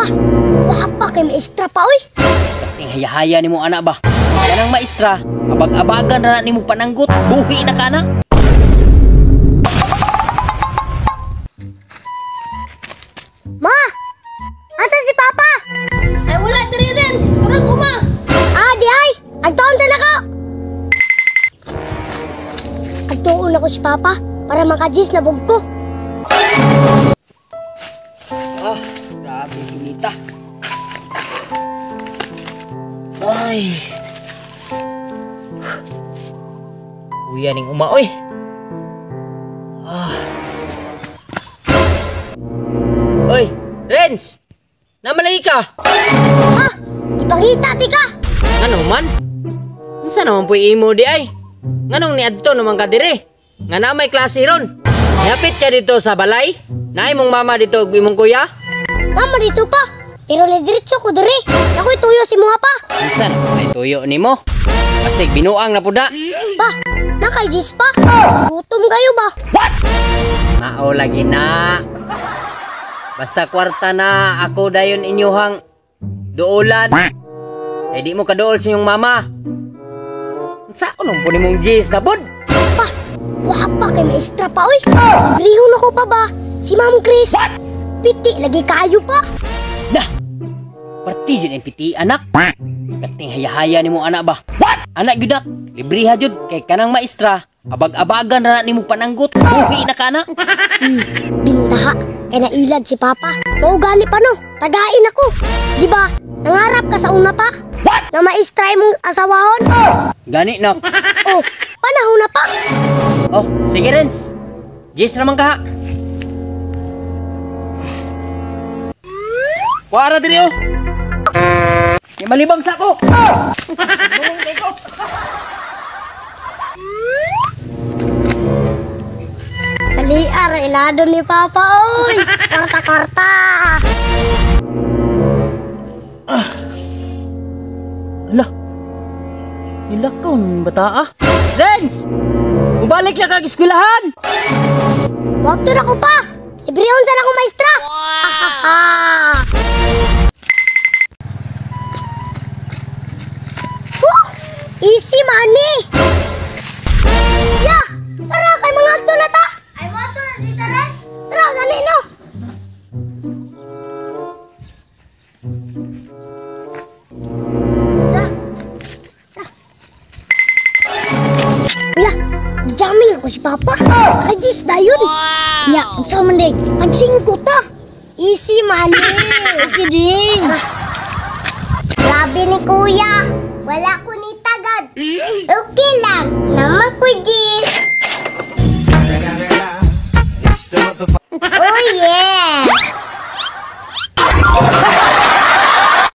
Pa, wapa kay maestra pa, oy. Kating hayahaya ni mo anak ba? Kanang maestra, abag-abagan na ni mo pananggot, buhi na ka na. Ma! Asa si Papa? Ay wala diri Renz, turun ko ma. Di ay! Agtuon sa nako! Agtuon ako si Papa para makajis na bugko. Grabe hinita. Ay. Uya ning uma oy. Oy, Renz! Namalagi ka! Ipangita ti ka! Ano man? Unsa naman po imo di ay? Nganong niadto naman ka dire? Nga na may klase ron. Yapit ka dito sa balay? Naay mong mama dito ug imong kuya? Mama dito pa! Pero diretso ko diri. Ako'y tuyo si mga pa. Unsa naman ay tuyo nimo? Kasi binuang na puda. Pa, nakajis pa. Gutom kayo ba? Mao lagi na. Basta kwarta na ako dayon inyuhang duolan. Eh di mo kaduol sa inyong mama. Sa unong po nimong jis na bud? Pa, wapa kay maestra pa, oy. Librihon ako pa ba? Si Ma'am Chris. Piti, lagi kayo pa. Dah! Parti dyan ang piti anak. Kating hayahaya ni mo anak ba? Anak gyud nak, libriha jud kay kanang maestra. Abag-abagan na ni mo pananggot, buhi na ka na. Bintaha, kay nailad si Papa. Mao gani pa no, tagain ako. Di ba? Nangarap ka sa una pa? Na maestra mong asawahon? Gani nak. Oh, panahon na pa. Oh, sige Renz. Jis naman ka. Wara diri oh. May malibang sa ko. Bulong kay ko. Kaliar, ilado ni Papa, oy. Korta-korta. Ala. Nilakaw ng bata ah. Renz! Mubalik lang kag eskwelahan. Huwag to na ko pa. Librihon sana ako maestra. Easy money. Ya, tara kay mga agto na ta. Ay mo to na dito Rex. Tara gani no. Ya, jamming ako si Papa. Kajis dayon. Ya, unsa man ding? Tag-5 ta. Easy money. Okay ding. Grabe ni Kuya. Wala ko ni tagad. Okay lang. Naman ko di.